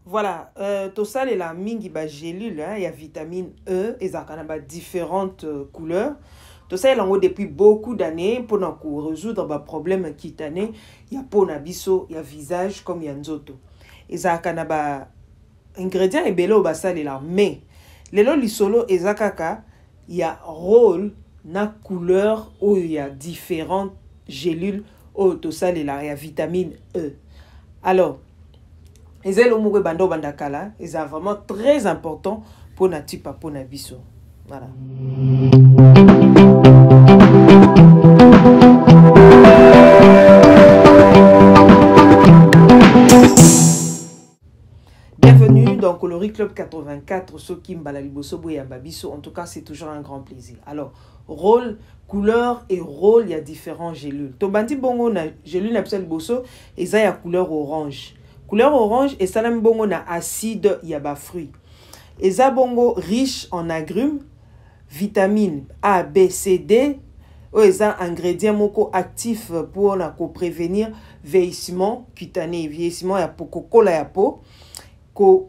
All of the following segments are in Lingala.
Voilà, tout ça, la mingi ba gélule, il y a vitamine E, et ça a différentes couleurs. Tout ça, il y a depuis beaucoup d'années pour nous résoudre les problèmes cutanés. Il y a peau nabiso, il y a visage comme il y a nzoto. Et ça a des ingrédients et bello basa là. Mais, les solo et zakaka, il y a rôle na couleur où il y a différentes gélules où tout ça, il y a vitamine E. Alors, et c'est le mot bando bandakala, et c'est vraiment très important pour na type pour na biso. Voilà. Bienvenue dans Coloris Club 84, ceux qui m'balaliboso et Babiso. En tout cas, c'est toujours un grand plaisir. Alors, rôle, couleur et rôle, il y a différents gélules. Tobandi bongo na gélule na boso, et ça y a couleur orange. Couleur orange et salam bongo na acide yaba fruit. Et ça bongo riche en agrumes, vitamines A, B, C, D. Et ça ingrédient moko actif pour prévenir vieillissement cutané, vieillissement ya cola ya peau,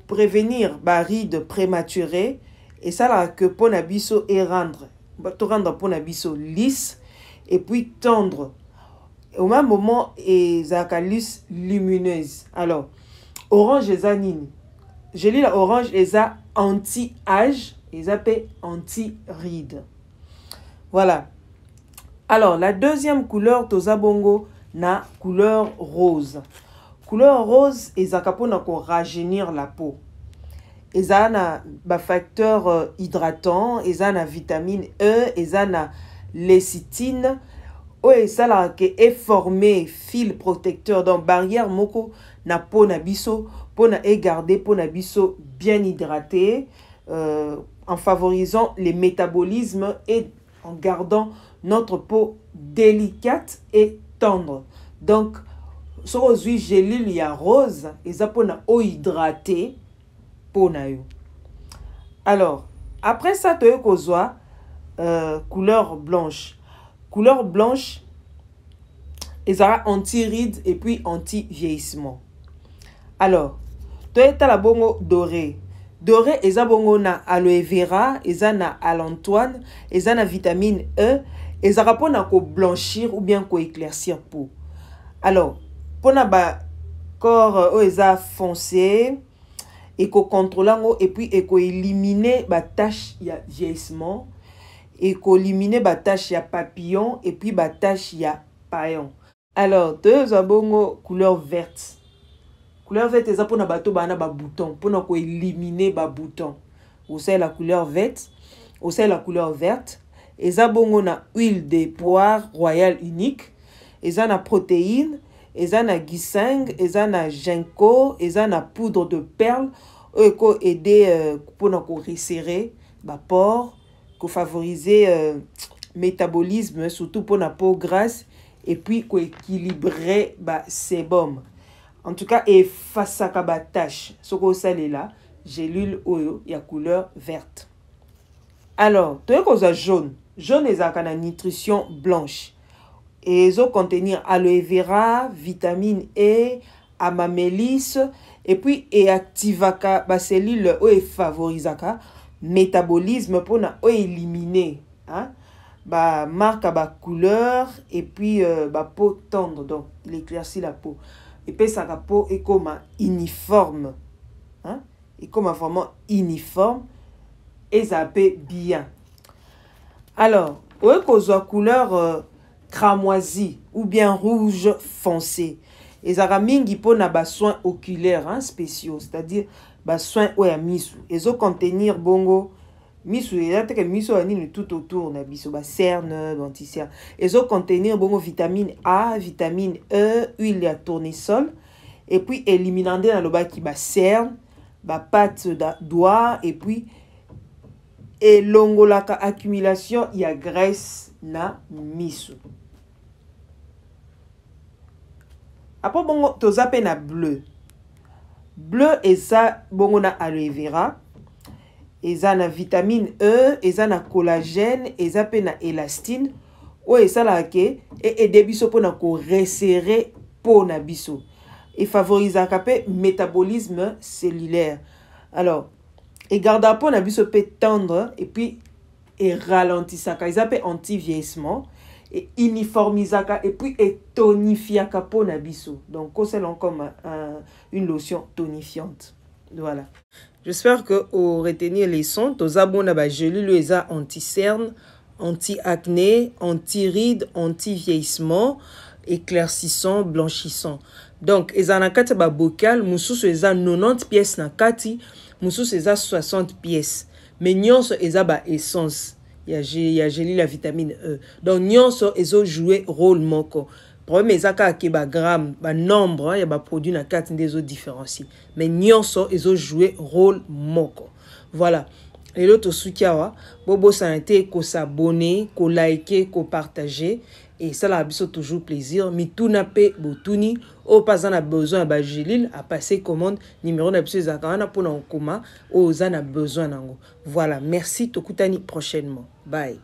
prévenir baride prématurée et ça là que pour nabiso et rendre pour nabiso lisse et puis tendre. Au même moment, et Zacalus lumineuse. Alors, orange et zanine. Je lis la orange et ça anti-âge et ça anti-ride. Voilà. Alors, la deuxième couleur, toza bongo, na couleur rose. Couleur rose, et ça capone pour rajeunir la peau. Et ça na facteur hydratant, et ça na vitamine E, et ça na lécithine. Oui, ça là qui est formé fil protecteur donc barrière moko na peau na biso pour na garder peau na biso bien hydraté en favorisant les métabolismes et en gardant notre peau délicate et tendre. Donc sur aux huiles gélule il y a rose et ça pour na eau hydratée peau na yo. Alors après ça tu as couleur blanche. Couleur blanche, et ça anti-ride et puis anti-vieillissement. Alors, tu as la bongo doré. Doré, et ça bongo na aloe vera, et ça na alantoine, et ça na vitamine E, et ça rapporte na ko blanchir ou bien ko éclaircir peau. Alors, pour na ba corps et ça foncé, et ko contrôler et puis et ko éliminer ba tache ya vieillissement. Et éliminer ba tache ya papillon et puis ba tache ya paillon. Alors, deux abongo couleur verte. Couleur verte c'est pour na bato bana ba bouton pour na ko éliminer ba bouton. Vous savez la couleur verte, vous savez la couleur verte et ça bongo na huile de poire royale unique, et ça na protéines, et ça na ginseng, et ça na ginkgo, et ça na poudre de perle ko aider pour na ko resserrer ba pores, pour favoriser métabolisme, surtout pour la peau grasse, et puis pour équilibrer le sébum. En tout cas, et face à la tâche, ce que ça est là, gélule oyo, il y a couleur verte. Alors, tu as jaune. Jaune est la nutrition blanche. Et ils ont contenir aloe vera, vitamine E, amamélis, et puis et activaka, la cellule ou favorisaka métabolisme pour na éliminer hein ba marque ba couleur et puis ba peau tendre, donc il éclaircit la peau et puis ça la peau est comme uniforme hein, et comme vraiment uniforme et ça peut bien. Alors ouais qu'on couleur cramoisi ou bien rouge foncé et ça ramingi pour na ba soins oculaires hein, spéciaux, c'est-à-dire soin ou ya misu ezo contenir bongo misu ya teke misu ani tout autour na biso ba cerne denticia ezo contenir bongo vitamine A, vitamine E, huile ya tournesol et puis éliminande na loba ki ba cerne ba pâte d'oie et puis elongolaka accumulation ya graisse na misu. Après bongo tozape na bleu. Bleu et ça bongo na aloe vera et ça na vitamine E et ça na collagène et ça pe na élastine ou et ça là ke et aider biso pour na ko resserrer peau na biso et favorisaka pe métabolisme cellulaire. Alors, et gardapo na biso pe tendre et puis et ralentissaka, ils appellent anti-vieillissement et uniformisaka et puis et tonifiaka po na biso. Donc c'est comme une lotion tonifiante. Voilà. J'espère que vous retenez les sons. Tous abonnés ba gelule les anti-cerne, anti-acné, anti-rides, anti-vieillissement, éclaircissant, blanchissant. Donc ils en a kati ba bocal, mususu les 90 pièces na kati, mususu les 60 pièces. Mais nyonso eza ba essence. Il y a gelé la vitamine E. Donc nyonso ezo jouer rôle moko. Problème ezaka ke ba gramme, ba nombre, il y a ba produit na kati des autres différenciés. Mais nyonso ezo jouer rôle moko. Voilà. Et l'autre soukiawa, bobo santé ko s'abonner, ko liker, ko partager. Et ça la biso toujours plaisir. Mituna pe botuni. Au pas en a besoin ba gelil à passer commande numéro na biso zakana pour na koma. Au zan a besoin nango. Voilà. Merci tokutani prochainement. Bye.